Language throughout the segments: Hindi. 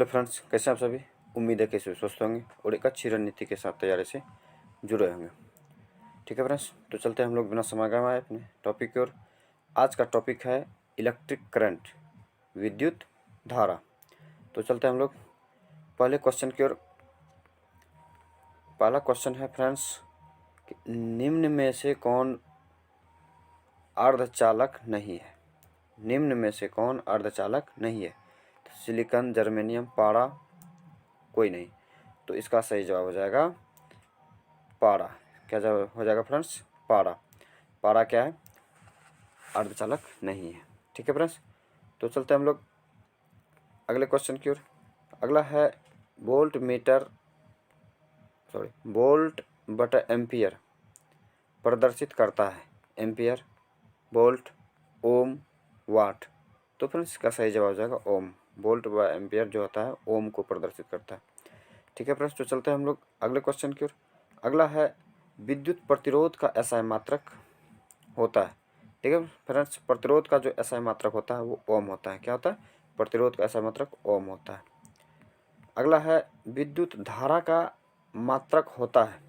फ्रेंड्स, कैसे आप सभी? उम्मीद है कि सभी स्वस्थ होंगे और एक अच्छी रणनीति के साथ तैयारी से जुड़े होंगे। ठीक है फ्रेंड्स, तो चलते हैं हम लोग बिना समय गंवाए अपने टॉपिक की ओर। आज का टॉपिक है इलेक्ट्रिक करंट, विद्युत धारा। तो चलते हैं हम लोग पहले क्वेश्चन की ओर। पहला क्वेश्चन है फ्रेंड्स, निम्न में से कौन अर्धचालक नहीं है? निम्न में से कौन अर्धचालक नहीं है? सिलिकॉन, जर्मेनियम, पारा, कोई नहीं। तो इसका सही जवाब हो जाएगा पारा। क्या जवाब हो जाएगा फ्रेंड्स? पारा। पारा क्या है? अर्धचालक नहीं है। ठीक है फ्रेंड्स, तो चलते हैं हम लोग अगले क्वेश्चन की ओर। अगला है वोल्ट बटा एम्पियर प्रदर्शित करता है। एम्पियर, वोल्ट, ओम, वाट। तो फ्रेंड्स इसका सही जवाब हो जाएगा ओम। वोल्ट व एम्पियर जो होता है ओम को प्रदर्शित करता है। ठीक है फ्रेंड्स, तो चलते हैं हम लोग अगले क्वेश्चन की ओर। अगला है विद्युत प्रतिरोध का एसआई मात्रक होता है। ठीक है फ्रेंड्स, प्रतिरोध का जो एसआई मात्रक होता है वो ओम होता है। क्या होता है? प्रतिरोध का एसआई मात्रक ओम होता है। अगला है विद्युत धारा का मात्रक होता है।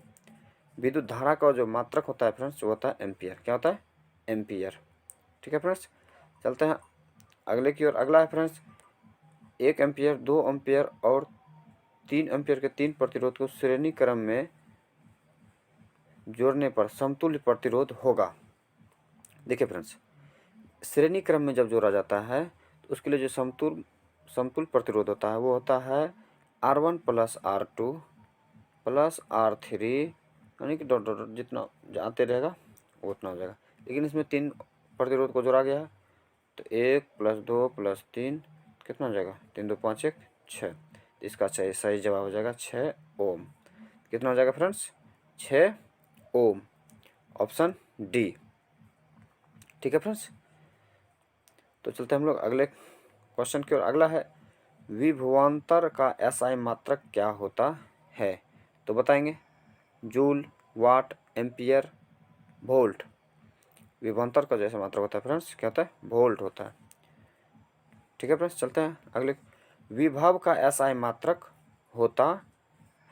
विद्युत धारा का जो मात्रक होता है फ्रेंड्स वो होता है एम्पियर। क्या होता है? एम्पियर। ठीक है फ्रेंड्स, चलते हैं अगले की ओर। अगला है फ्रेंड्स, 1 एम्पियर, 2 एम्पियर और 3 एम्पियर के 3 प्रतिरोध को श्रेणी क्रम में जोड़ने पर समतुल्य प्रतिरोध होगा। देखिए फ्रेंड्स, श्रेणी क्रम में जब जोड़ा जाता है तो उसके लिए जो समतुल्य प्रतिरोध होता है वो होता है R1 plus R2 plus R3, यानी कि डॉट डॉट जितना आते रहेगा वो उतना हो जाएगा। लेकिन इसमें 3 प्रतिरोध को जोड़ा गया है तो 1 प्लस 2 प्लस 3 कितना हो जाएगा? 3 2 5 1 6। इसका सही जवाब हो जाएगा 6 ओम। कितना हो जाएगा फ्रेंड्स? 6 ओम, ऑप्शन डी। ठीक है फ्रेंड्स, तो चलते हैं हम लोग अगले क्वेश्चन की ओर। अगला है विभवांतर का एसआई मात्रक क्या होता है? तो बताएंगे जूल, वाट, एम्पियर, वोल्ट। विभवांतर का जैसा मात्रक होता है फ्रेंड्स क्या होता है? वोल्ट होता है। ठीक है फ्रेंड्स, चलते हैं अगले। विभव का एसआई मात्रक होता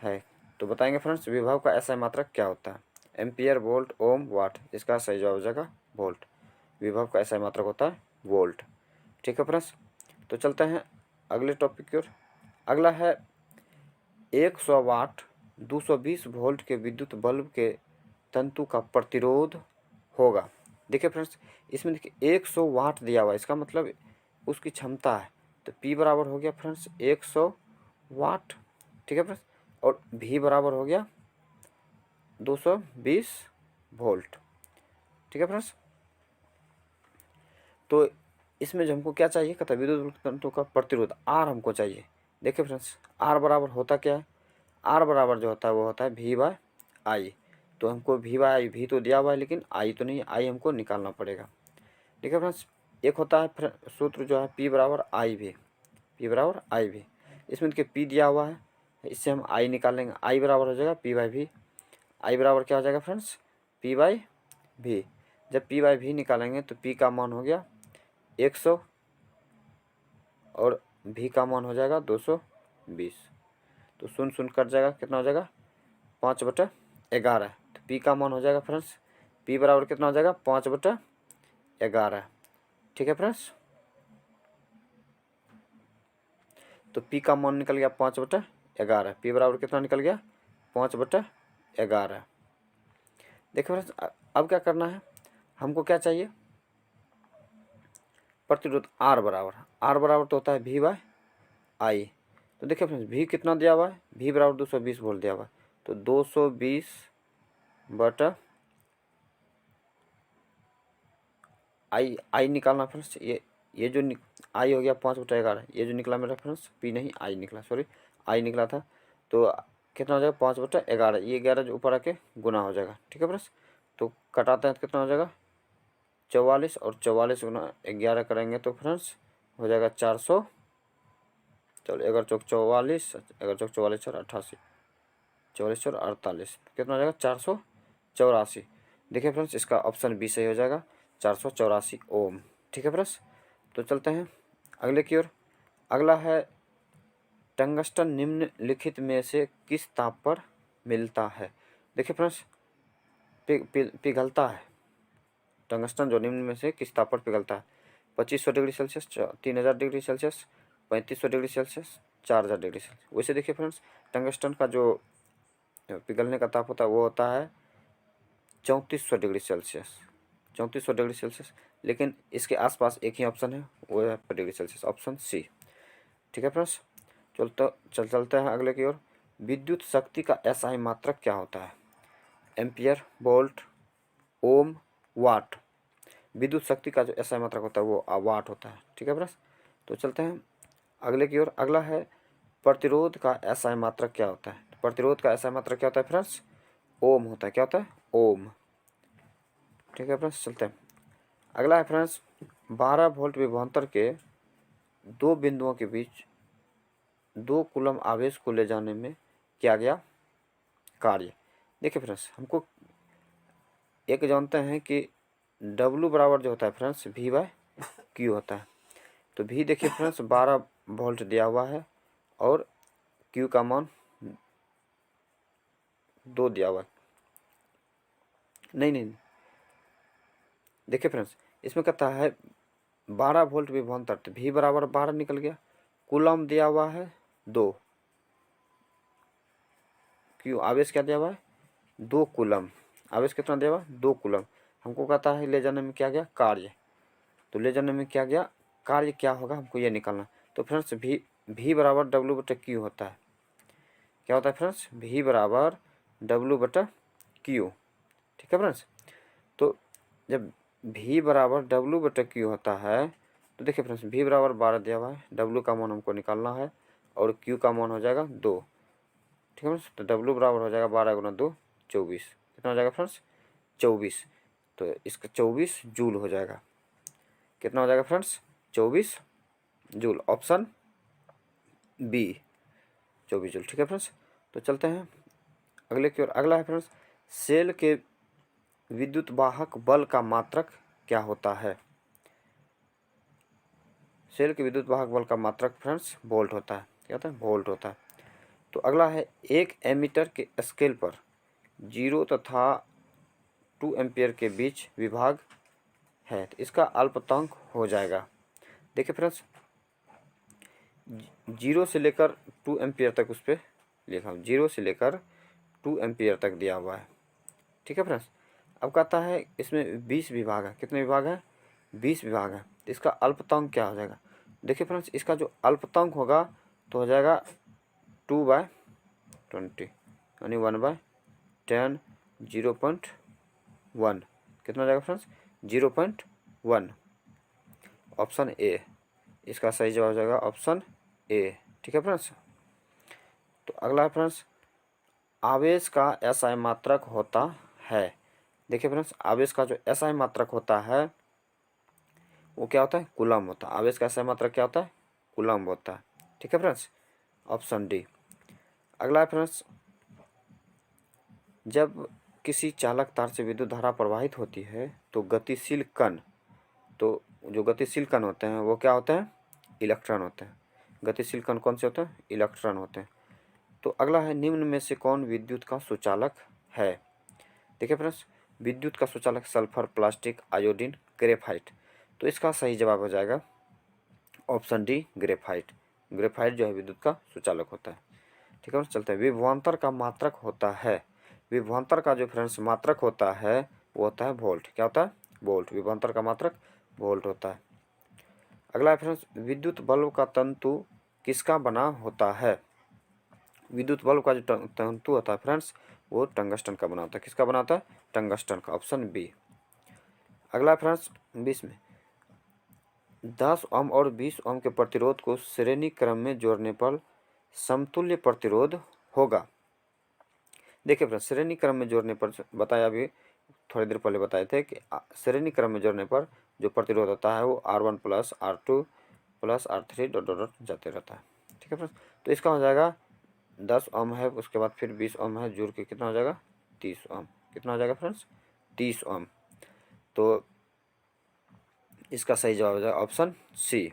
है। तो बताएंगे फ्रेंड्स विभव का एसआई मात्रक क्या होता है? एम्पियर, वोल्ट, ओम, वाट। इसका सही जवाब हो जाएगा वोल्ट। विभव का एसआई मात्रक होता है वोल्ट। ठीक है फ्रेंड्स, तो चलते हैं अगले टॉपिक की ओर। अगला है 100 वाट 220 वोल्ट के विद्युत बल्ब के तंतु का प्रतिरोध होगा। देखिए फ्रेंड्स, इसमें देखिए 100 वाट दिया हुआ है, इसका मतलब उसकी क्षमता है। तो P बराबर हो गया फ्रेंड्स 100 वाट। ठीक है फ्रेंड्स, और V बराबर हो गया 220 वोल्ट। ठीक है फ्रेंड्स, तो इसमें जो हमको क्या चाहिए कहता है विद्युत तंतु का प्रतिरोध R हमको चाहिए। देखिए फ्रेंड्स, R बराबर होता क्या है? R बराबर जो होता है वो होता है V/I। तो हमको V/I, V तो दिया हुआ है लेकिन I तो नहीं, I हमको निकालना पड़ेगा। ठीक है फ्रेंड्स, एक होता है सूत्र जो है P बराबर IV। P बराबर IV, इसमें देखिए P दिया हुआ है, इससे हम I निकालेंगे। I बराबर हो जाएगा P/V। I बराबर क्या हो जाएगा फ्रेंड्स? P/V। जब P/V निकालेंगे तो P का मान हो गया 100 और V का मान हो जाएगा 220। तो 0 0 कट जाएगा, कितना हो जाएगा? 5/11। तो P का मान हो जाएगा फ्रेंड्स, P बराबर कितना हो जाएगा? 5/11। ठीक है फ्रेंड्स, तो P का मान निकल गया 5/11। P बराबर कितना निकल गया? 5/11। देखिए फ्रेंड्स, अब क्या करना है, हमको क्या चाहिए? प्रतिरोध R बराबर तो होता है V/I। तो देखिए फ्रेंड्स, V कितना दिया हुआ है? V बराबर 220 वोल्ट दिया हुआ है। तो 220 बटा I निकालना फ्रेंड्स। ये जो I हो गया 5/11। ये जो निकला मेरा फ्रेंड्स P नहीं I निकला, सॉरी I निकला था। तो कितना हो जाएगा? 5/11। ये 11 जो ऊपर आके गुना हो जाएगा। ठीक है फ्रेंड्स, तो कटाते हैं तो कितना हो जाएगा? 44 और 44 गुना 11 करेंगे तो फ्रेंड्स हो जाएगा 400। चलो 11 चौक 44, 11 चौक 44 4 88, 44 4 48, कितना हो जाएगा? 484। देखिए फ्रेंड्स, इसका ऑप्शन बी सही हो जाएगा, 484 ओम। ठीक है फ्रेंड्स, तो चलते हैं अगले की ओर। अगला है टंगस्टन निम्नलिखित में से किस ताप पर मिलता है? देखिए फ्रेंड्स, पिघलता है। टंगस्टन जो निम्न में से किस ताप पर पिघलता है? 2500 degree Celsius, 3000 degree Celsius, 3500 degree Celsius, 4000 degree Celsius. वैसे देखिए फ्रेंड्स, टंगस्टन का जो पिघलने का ताप होता है वो होता है 3400 डिग्री सेल्सियस, 3400 डिग्री सेल्सियस। लेकिन इसके आसपास एक ही ऑप्शन है, वो है डिग्री सेल्सियस, ऑप्शन सी। ठीक है फ्रेंड्स, चलते हैं अगले की ओर। विद्युत शक्ति का एसआई मात्रक क्या होता है? एम्पियर, वोल्ट, ओम, वाट। विद्युत शक्ति का जो एसआई मात्रक होता है वो वाट होता है। ठीक है फ्रेंड्स, तो चलते हैं अगले की ओर। अगला है प्रतिरोध का एसआई मात्रक क्या होता है? प्रतिरोध का एसआई मात्रक क्या होता है फ्रेंड्स? ओम होता है। क्या होता है? ओम। ठीक है फ्रेंड्स, चलते हैं। अगला है फ्रेंड्स, 12 वोल्ट विभवांतर के दो बिंदुओं के बीच 2 कूलम आवेश को ले जाने में किया गया कार्य। देखिए फ्रेंड्स, हमको एक जानते हैं कि W बराबर जो होता है फ्रेंड्स V/Q होता है। तो V देखिए फ्रेंड्स 12 वोल्ट दिया हुआ है और Q का मान 2 दिया हुआ है। नहीं, देखिए फ्रेंड्स, इसमें कहता है 12 वोल्ट विभवांतर, तो V बराबर 12 निकल गया। कूलम दिया हुआ है 2, Q आवेश क्या दिया हुआ है? 2 कूलम। आवेश कितना दिया हुआ है? 2 कूलम। हमको कहता है ले जाने में क्या गया कार्य, तो ले जाने में क्या गया कार्य क्या होगा हमको ये निकालना। तो फ्रेंड्स V बराबर W/Q होता है। क्या होता है फ्रेंड्स? V बराबर W/Q। ठीक है फ्रेंड्स, तो जब V बराबर W/Q होता है तो देखिए फ्रेंड्स V बराबर 12 दिया हुआ है, W का मान हमको निकालना है और Q का मान हो जाएगा 2। ठीक है फ्रेंड्स, तो W बराबर हो जाएगा 12 गुना 2 24। कितना हो जाएगा फ्रेंड्स? 24। तो इसका 24 जूल हो जाएगा। कितना हो जाएगा friends? 24 joule, option B, 24 joule. ठीक है फ्रेंड्स, तो चलते हैं अगले की ओर। अगला है फ्रेंड्स, सेल के विद्युत वाहक बल का मात्रक क्या होता है? सेल के विद्युत वाहक बल का मात्रक फ्रेंड्स वोल्ट होता है। क्या होता है? वोल्ट होता है। तो अगला है, एक एमीटर के स्केल पर 0 तथा 2 एम्पियर के बीच विभाग है, तो इसका अल्पतुल्यांक हो जाएगा। देखिए फ्रेंड्स, 0 से लेकर 2 एम्पियर तक उस पर लिखा हूँ, 0 से लेकर 2 एम्पियर तक दिया हुआ है। ठीक है फ्रेंड्स, अब कहता है इसमें 20 विभाग है। कितने विभाग है? 20 विभाग है। तो इसका अल्पतुल्यांक क्या हो जाएगा? देखिए फ्रेंड्स, इसका जो अल्पतुल्यांक होगा तो हो जाएगा 2/20, यानी 1/10, 0.1। कितना हो जाएगा फ्रेंड्स? 0.1, option A. इसका सही जवाब हो जाएगा ऑप्शन ए। ठीक है फ्रेंड्स, तो अगला है फ्रेंड्स, आवेश का एसआई मात्रक होता है। देखिए फ्रेंड्स, आवेश का जो एसआई मात्रक होता है वो क्या होता है? कूलम होता है। आवेश का एसआई मात्रक क्या होता है? कूलम होता है। ठीक है फ्रेंड्स, ऑप्शन डी। अगला है फ्रेंड्स, जब किसी चालक तार से विद्युत धारा प्रवाहित होती है तो गतिशील कण, तो जो गतिशील कण होते हैं वो क्या होते हैं? इलेक्ट्रॉन होते हैं। गतिशील कण कौन से होते हैं? इलेक्ट्रॉन होते हैं। तो अगला है, निम्न में से कौन विद्युत का सुचालक है? देखिए फ्रेंड्स, विद्युत का सुचालक सल्फर, प्लास्टिक, आयोडीन, ग्रेफाइट। तो इसका सही जवाब हो जाएगा ऑप्शन डी, ग्रेफाइट। ग्रेफाइट जो है विद्युत का सुचालक होता है। ठीक है, चलते हैं। विभवांतर का मात्रक होता है, विभवांतर का जो फ्रेंड्स मात्रक होता है वो होता है वोल्ट। क्या होता है? वोल्ट। विभवांतर का मात्रक वोल्ट होता है। अगला है फ्रेंड्स, विद्युत बल्ब का तंतु किसका बना होता है? विद्युत बल्ब का जो तंतु होता है फ्रेंड्स वो टंगस्टन का बना होता है। किसका बना होता है? टंगस्टन का, ऑप्शन बी। अगला है फ्रेंड्स, 20 में 10 ओम और 20 ओम के प्रतिरोध को श्रेणी क्रम में जोड़ने पर समतुल्य प्रतिरोध होगा। देखिए फ्रेंड्स, श्रेणी क्रम में जोड़ने पर बताया, अभी थोड़ी देर पहले बताए थे कि श्रेणी क्रम में जोड़ने पर जो प्रतिरोध होता है वो R1 plus R2 plus R3 dot dot dot जाते रहता है। ठीक है फ्रेंड्स, तो इसका हो जाएगा 10 ओम है, उसके बाद फिर 20 ओम है, जुड़ के कितना हो जाएगा? 30 ओम। कितना हो जाएगा फ्रेंड्स? 30 ओम। तो इसका सही जवाब हो जाएगा ऑप्शन सी।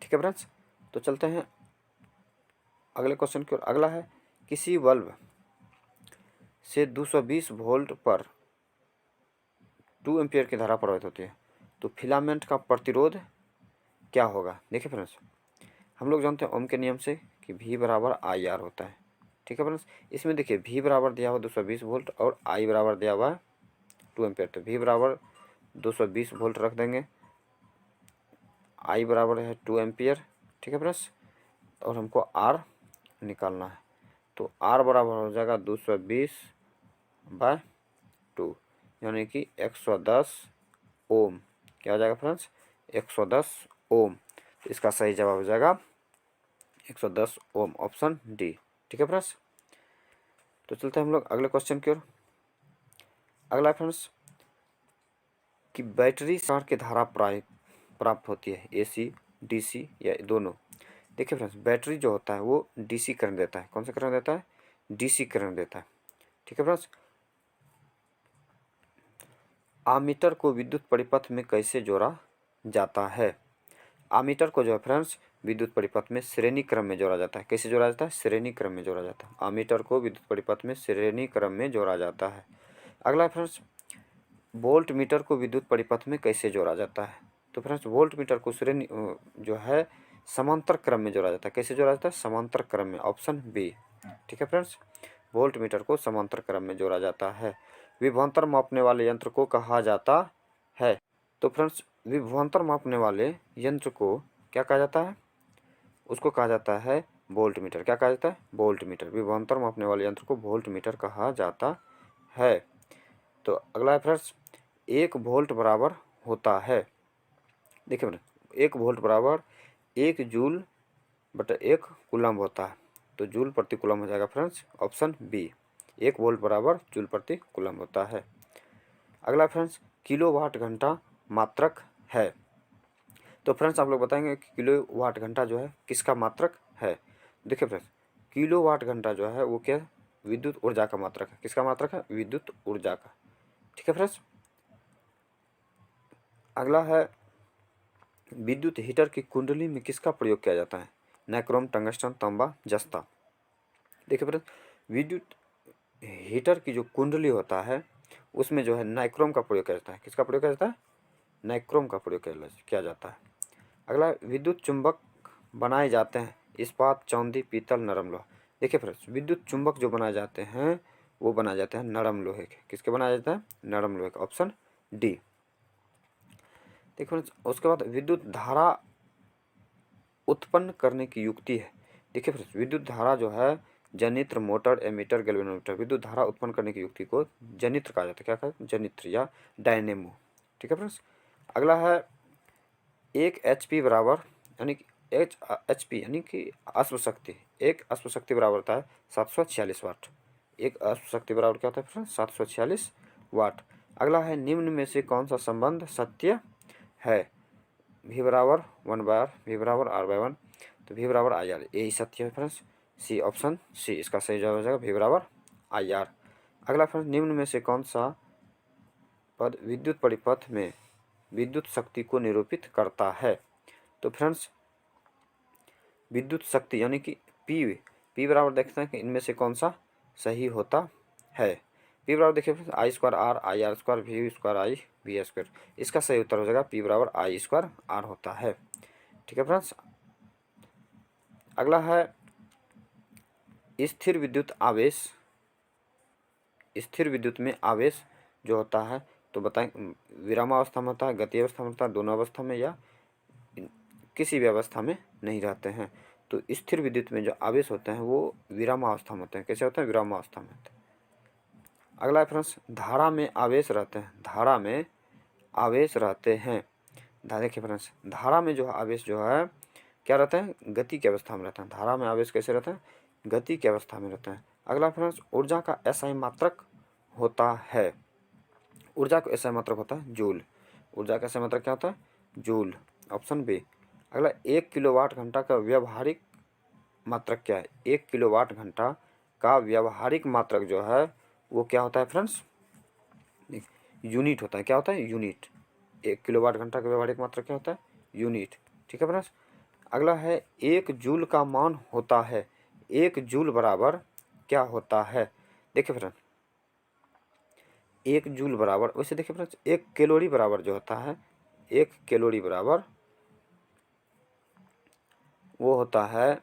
ठीक है फ्रेंड्स, तो चलते हैं अगले क्वेश्चन की ओर। अगला है किसी बल्ब से 220 वोल्ट पर 2 एम्पियर की धारा प्रवाहित होती है, तो फिलामेंट का प्रतिरोध क्या होगा। देखिए फ्रेंड्स, हम लोग जानते हैं ओम के नियम से कि V बराबर आई आर होता है। ठीक है फ्रेंड्स, इसमें देखिए V बराबर दिया हुआ 220 वोल्ट और I बराबर दिया हुआ 2 एम्पियर। तो V बराबर 220 वोल्ट रख देंगे, I बराबर है 2 एम्पियर। ठीक है फ्रेंड्स, और हमको R निकालना है, तो R बराबर हो जाएगा 220/2, यानी कि 110 ओम। क्या हो जाएगा फ्रेंड्स, 110 ओम। तो इसका सही जवाब हो जाएगा 110 ओम, ऑप्शन डी। ठीक है फ्रेंड्स, तो चलते हैं हम लोग अगले क्वेश्चन की ओर। अगला फ्रेंड्स कि बैटरी से की धारा प्राप्त होती है, AC DC या दोनों। देखिए फ्रेंड्स, बैटरी जो होता है वो DC करंट देता है। कौन सा करंट देता है, DC करंट देता है। ठीक है फ्रेंड्स, आमीटर को विद्युत परिपथ में कैसे जोड़ा जाता है। आमीटर को जो है फ्रेंड्स विद्युत परिपथ में श्रेणी क्रम में जोड़ा जाता है। कैसे जोड़ा जाता है, श्रेणी क्रम में जोड़ा जाता है। आमीटर को विद्युत परिपथ में श्रेणी क्रम में जोड़ा जाता है। अगला फ्रेंड्स, वोल्ट मीटर को विद्युत परिपथ में कैसे जोड़ा जाता है। तो फ्रेंड्स, वोल्ट मीटर को श्रेणी जो है समांतर क्रम में जोड़ा जाता है। कैसे जोड़ा जाता है, समांतर क्रम में, ऑप्शन बी। ठीक है फ्रेंड्स, वोल्ट मीटर को समांतर क्रम में जोड़ा जाता है। विभवांतर मापने वाले यंत्र को कहा जाता है। तो फ्रेंड्स, विभवांतर मापने वाले यंत्र को क्या कहा जाता है, उसको कहा जाता है वोल्ट मीटर। क्या कहा जाता है, वोल्ट मीटर। विभवांतर मापने वाले यंत्र को वोल्ट मीटर कहा जाता है। तो अगला है फ्रेंड्स, 1 वोल्ट बराबर होता है। देखिए फ्रेंड्स, 1 वोल्ट बराबर 1 जूल बटा 1 कूलम्ब होता है। तो जूल प्रति कूलम्ब हो जाएगा फ्रेंड्स, ऑप्शन बी। 1 वोल्ट बराबर जूल प्रति कूलम्ब होता है। अगला फ्रेंड्स, किलोवाट घंटा मात्रक है। तो फ्रेंड्स, आप लोग बताएंगे कि किलोवाट घंटा जो है किसका मात्रक है। देखिए फ्रेंड्स, किलोवाट घंटा जो है वो क्या, विद्युत ऊर्जा का मात्रक है। किसका मात्रक है, विद्युत ऊर्जा का। ठीक है फ्रेंड्स, अगला है विद्युत हीटर की कुंडली में किसका प्रयोग किया जाता है। नाइक्रोम, टंगस्टन, तांबा, जस्ता। देखिए फ्रेंड्स, विद्युत हीटर की जो कुंडली होता है उसमें जो है नाइक्रोम का प्रयोग किया जाता है। किसका प्रयोग किया जाता है, नाइक्रोम का प्रयोग किया जाता है। अगला, विद्युत चुंबक बनाए जाते हैं इस्पात, चांदी, पीतल, नरम लोहा। देखिए फ्रेंड्स, विद्युत चुंबक जो बनाए जाते हैं वो बनाए जाते हैं नरम लोहे के। किसके बनाया जाता है, नरम लोहे का, ऑप्शन डी। देखिए फ्रेंड्स, उसके बाद विद्युत धारा उत्पन्न करने की युक्ति है। देखिए फ्रेंड्स, विद्युत धारा जो है जनित्र, मोटर, एमीटर, गैल्वेनोमीटर। विद्युत धारा उत्पन्न करने की युक्ति को जनित्र कहा जाता है। क्या कहा, जनित्र या डायनेमो। ठीक है फ्रेंड्स, अगला है 1 HP बराबर, यानी कि HP यानी कि अश्व शक्ति। एक अश्व शक्ति बराबर होता है 746 वाट। एक अश्व शक्ति बराबर क्या होता है फ्रेंड्स, 746 वाट। अगला है निम्न में से कौन सा संबंध सत्य है। V बराबर 1/R, V बराबर R/1। तो V बराबर IR, यही सत्य है फ्रेंड्स, सी, ऑप्शन सी इसका सही जवाब हो जाएगा, V बराबर IR। अगला फ्रेंड्स, निम्न में से कौन सा पद विद्युत परिपथ में विद्युत शक्ति को निरूपित करता है। तो फ्रेंड्स, विद्युत शक्ति यानी कि P बराबर देखते हैं कि इनमें से कौन सा सही होता है। P बराबर देखिए friends, I²R, IR², V²I, V²। इसका सही उत्तर हो जाएगा P बराबर I²R होता है। ठीक है फ्रेंड्स, अगला है स्थिर विद्युत आवेश। स्थिर विद्युत में आवेश जो होता है तो बताएं, विरामावस्था में होता है, गति अवस्था में होता है, दोनों अवस्था में, या किसी भी अवस्था में नहीं रहते हैं। तो स्थिर विद्युत में जो आवेश होते हैं वो विरामावस्था में होते हैं। कैसे होते हैं, विरामावस्था में होते हैं। अगला है फ्रेंड्स, धारा में आवेश रहते हैं। धारा में आवेश रहते हैं। देखिए फ्रेंड्स, धारा में जो आवेश जो है क्या रहता है, गति की अवस्था में रहता है। धारा में आवेश कैसे रहता है, गति की अवस्था में रहता है। अगला फ्रेंड्स, ऊर्जा का SI मात्रक होता है। ऊर्जा का SI मात्रक होता है जूल। ऊर्जा का SI मात्रक क्या होता है, जूल, ऑप्शन बी। अगला, 1 किलोवाट घंटा का व्यवहारिक मात्रक क्या है। 1 किलोवाट घंटा का व्यवहारिक मात्रक जो है वो क्या होता है फ्रेंड्स, यूनिट होता है। क्या होता है, यूनिट। 1 किलोवाट घंटा का व्यवहारिक मात्रक क्या होता है, यूनिट। ठीक है फ्रेंड्स, अगला है 1 जूल का मान होता है। 1 जूल बराबर क्या होता है? देखिए फ्रेंड्स, 1 जूल बराबर, वैसे देखिए फ्रेंड्स 1 कैलोरी बराबर जो होता है, 1 कैलोरी बराबर वो होता है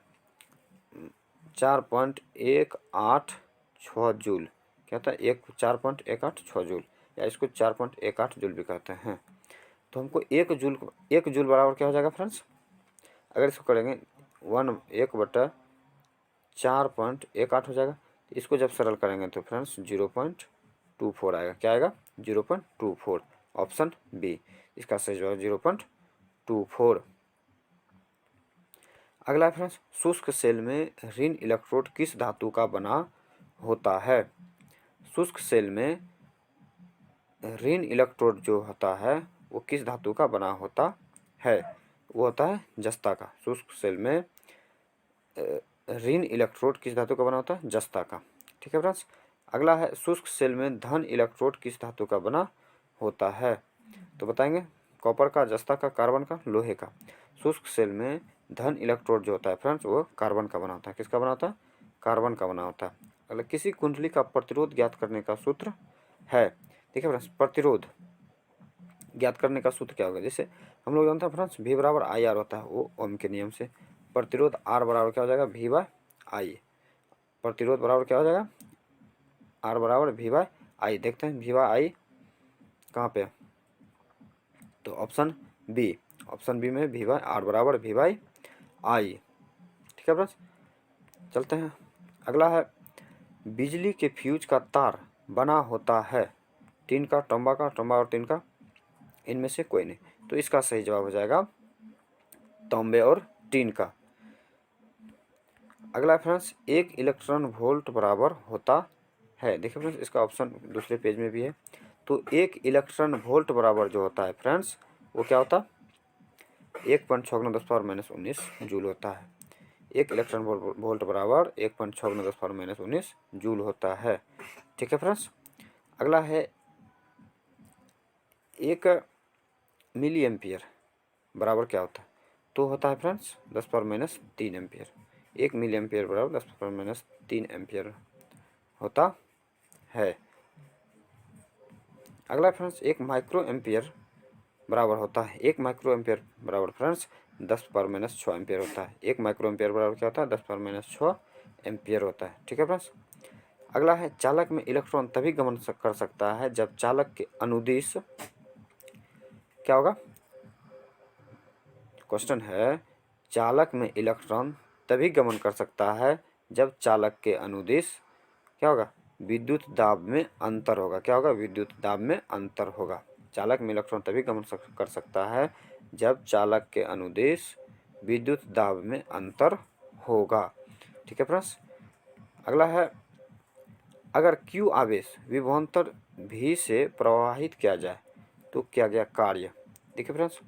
4.186 जूल। क्या होता है? 4.186 जूल, या इसको 4.18 जूल भी कहते हैं। तो हमको 1 जूल बराबर क्या हो जाएगा फ्रेंड्स? अगर इसको करेंगे 4.18 हो जाएगा। इसको जब सरल करेंगे तो फ्रेंड्स 0.24 आएगा। क्या आएगा? 0.24। ऑप्शन बी इसका सही जवाब 0.24। अगला है फ्रेंड्स, शुष्क सेल में ऋण इलेक्ट्रोड किस धातु का बना होता है? शुष्क सेल में ऋण इलेक्ट्रोड जो होता है वो किस धातु का बना होता है? वो होता है जस्ता का। शुष्क सेल में ऋण इलेक्ट्रोड किस धातु का बना होता है? जस्ता का। ठीक है फ्रेंड्स। अगला है, शुष्क सेल में धन इलेक्ट्रोड किस धातु का बना होता है? तो बताएंगे कॉपर का, जस्ता का, कार्बन का, लोहे का। शुष्क सेल में धन इलेक्ट्रोड जो होता है फ्रेंड्स वो कार्बन का बना होता है। किसका बना होता है? कार्बन का बना होता है। अगला, किसी कुंडली का प्रतिरोध ज्ञात करने का सूत्र है। देखिए फ्रेंड्स, प्रतिरोध ज्ञात करने का सूत्र क्या होगा? जैसे हम लोग जानते हैं फ्रेंड्स, V बराबर आई आर होता है, वो ओम के नियम से। प्रतिरोध R बराबर क्या हो जाएगा? V बाय आई। प्रतिरोध बराबर क्या हो जाएगा? R बराबर V बाय आई। देखते हैं V बाय आई कहाँ पे? तो ऑप्शन बी, ऑप्शन बी में V बाय आर बराबर V बाय आई। ठीक है फ्रेंड्स, चलते हैं। अगला है, बिजली के फ्यूज का तार बना होता है टीन का, तांबा का, तांबा और टीन का, इनमें से कोई नहीं। तो इसका सही जवाब हो जाएगा तांबे और टीन का। अगला फ्रेंड्स, 1 इलेक्ट्रॉन वोल्ट बराबर होता है। देखिए फ्रेंड्स, इसका ऑप्शन दूसरे पेज में भी है। तो 1 इलेक्ट्रॉन वोल्ट बराबर जो होता है फ्रेंड्स वो क्या होता है? 1.6×10⁻⁻19 जूल होता है। 1 इलेक्ट्रॉन वोल्ट बराबर 1.6×10⁻⁻19 जूल होता है। ठीक है फ्रेंड्स। अगला है, 1 मिली एम्पियर बराबर क्या होता है? तो होता है फ्रेंड्स 10⁻³ एम्पियर। 1 मिली एम्पियर बराबर 10⁻³ एम्पियर होता है। अगला फ्रेंड्स, 1 माइक्रो एम्पियर बराबर होता है, 1 माइक्रो एम्पियर बराबर फ्रेंड्स 10⁻⁶ एम्पियर होता है। 1 माइक्रो एम्पियर बराबर क्या होता है? 10⁻⁶ एम्पियर होता है। ठीक है फ्रेंड्स। अगला है, चालक में इलेक्ट्रॉन तभी गमन कर सकता है जब चालक के अनुदिश क्या होगा? क्वेश्चन है, चालक में इलेक्ट्रॉन तभी गमन कर सकता है जब चालक के अनुदिश क्या होगा? विद्युत दाब में अंतर होगा। क्या होगा? विद्युत दाब में अंतर होगा। चालक में इलेक्ट्रॉन तभी गमन कर सकता है जब चालक के अनुदिश विद्युत दाब में अंतर होगा। ठीक है फ्रेंड्स। अगला है, अगर Q आवेश विभवांतर V से प्रवाहित किया जाए तो क्या क्या कार्य? देखिए फ्रेंड्स,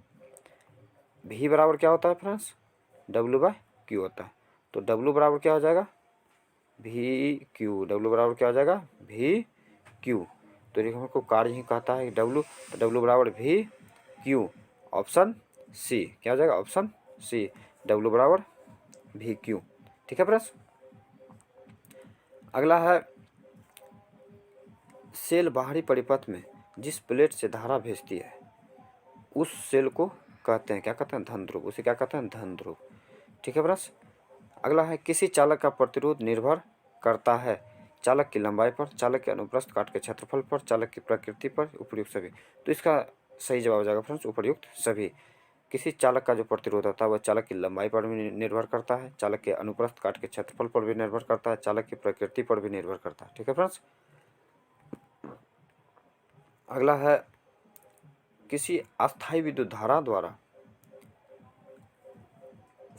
V बराबर क्या होता है फ्रेंड्स? W/Q होता है। तो W बराबर क्या हो जाएगा? VQ। W बराबर क्या हो जाएगा? VQ। तो देखिए हमको कार्य ही कहता है W, तो W बराबर VQ। ऑप्शन सी क्या हो जाएगा? ऑप्शन सी, W बराबर VQ। ठीक है फ्रेंड्स। अगला है, सेल बाहरी परिपथ में जिस प्लेट से धारा भेजती है उस सेल को कहते हैं, क्या कहते हैं? धन ध्रुव। उसे क्या कहते हैं? धन ध्रुव। ठीक है फ्रेंड्स। अगला है, किसी चालक का प्रतिरोध निर्भर करता है चालक की लंबाई पर, चालक के अनुप्रस्थ काट के क्षेत्रफल पर, चालक की प्रकृति पर, उपर्युक्त सभी। तो इसका सही जवाब हो जाएगा फ्रेंड्स उपर्युक्त सभी। किसी चालक का जो प्रतिरोध होता है वह चालक की लंबाई पर भी निर्भर करता है, चालक के अनुप्रस्थ काट के क्षेत्रफल पर भी निर्भर करता है, चालक की प्रकृति पर भी निर्भर करता है। ठीक है फ्रेंड्स। अगला है, किसी अस्थायी विद्युत धारा द्वारा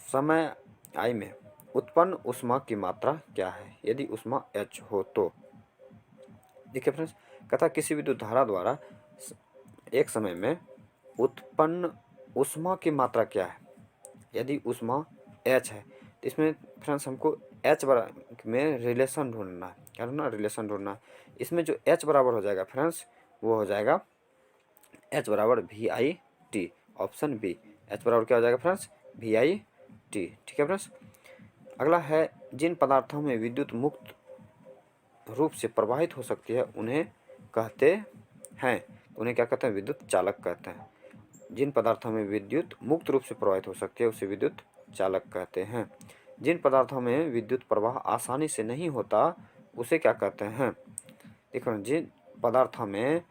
समय I में उत्पन्न ऊष्मा की मात्रा क्या है यदि ऊष्मा H हो तो? देखिए फ्रेंड्स, कहता किसी विद्युत धारा द्वारा एक समय में उत्पन्न ऊष्मा की मात्रा क्या है यदि ऊष्मा H है। तो इसमें फ्रेंड्स हमको H बराबर में रिलेशन ढूंढना है। क्या ढूंढना? रिलेशन ढूंढना है। इसमें जो H बराबर हो जाएगा फ्रेंड्स वो हो जाएगा H बराबर VIT। ऑप्शन बी, H बराबर क्या हो जाएगा फ्रेंड्स? VIT। ठीक है फ्रेंड्स। अगला है, जिन पदार्थों में विद्युत मुक्त रूप से प्रवाहित हो सकती है उन्हें कहते हैं, उन्हें क्या कहते हैं? विद्युत चालक कहते हैं। जिन पदार्थों में विद्युत मुक्त रूप से प्रवाहित हो सकती है उसे विद्युत चालक कहते हैं। जिन पदार्थों में विद्युत प्रवाह आसानी से नहीं होता उसे क्या कहते हैं? देखो, जिन पदार्थों में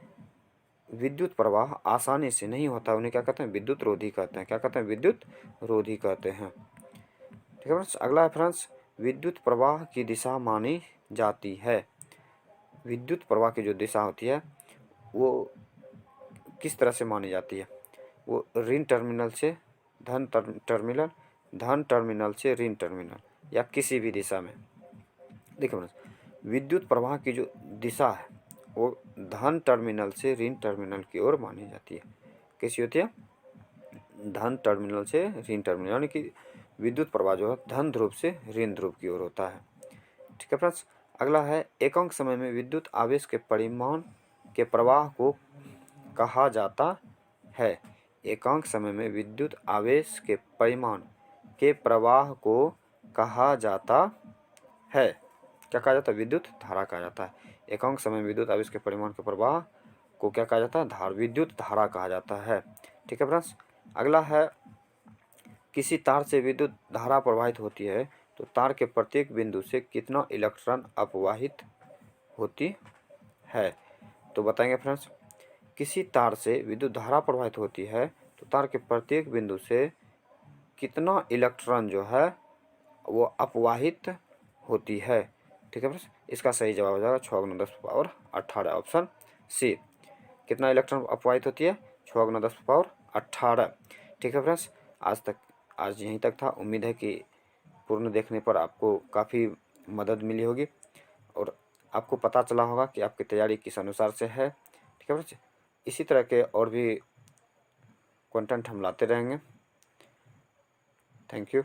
विद्युत प्रवाह आसानी से नहीं होता उन्हें क्या कहते हैं? विद्युत रोधी कहते हैं। क्या कहते हैं? विद्युत रोधी कहते हैं। ठीक है फ्रेंड्स। अगला है फ्रेंड्स, विद्युत प्रवाह की दिशा मानी जाती है। विद्युत प्रवाह की जो दिशा होती है वो किस तरह से मानी जाती है? वो ऋण टर्मिनल से टर्मिनल, धन टर्मिनल से ऋण टर्मिनल, या किसी भी दिशा में। देखिए फ्रेंड्स, विद्युत प्रवाह की जो दिशा है वो धन टर्मिनल से ऋण टर्मिनल की ओर मानी जाती है। कैसी होती है? धन टर्मिनल से ऋण टर्मिनल, यानी कि विद्युत प्रवाह जो है धन ध्रुव से ऋण ध्रुव की ओर होता है। ठीक है फ्रेंड्स। अगला है, एकांक समय में विद्युत आवेश के परिमाण के प्रवाह को कहा जाता है। एकांक समय में विद्युत आवेश के परिमाण के प्रवाह को कहा जाता है। क्या कहा जाता है? विद्युत धारा कहा जाता है। एकांक समय में विद्युत आवेश के परिमाण के प्रवाह को क्या कहा जाता है? विद्युत धारा कहा जाता है। ठीक है फ्रेंड्स। अगला है, किसी तार से विद्युत धारा प्रवाहित होती है तो तार के प्रत्येक बिंदु से कितना इलेक्ट्रॉन अपवाहित होती है? तो बताएंगे फ्रेंड्स, किसी तार से विद्युत धारा प्रवाहित होती है तो तार के प्रत्येक बिंदु से कितना इलेक्ट्रॉन जो है वो अपवाहित होती है। ठीक है फ्रेंड्स। इसका सही जवाब हो जाएगा 6 × 10⁻18, ऑप्शन सी। कितना इलेक्ट्रॉन अपवाहित होती है? 6 × 10⁻18। ठीक है फ्रेंड्स। आज यहीं तक था। उम्मीद है कि पूर्ण देखने पर आपको काफ़ी मदद मिली होगी और आपको पता चला होगा कि आपकी तैयारी किस अनुसार से है। ठीक है फ्रेंड्स। इसी तरह के और भी कंटेंट हम लाते रहेंगे। Thank you.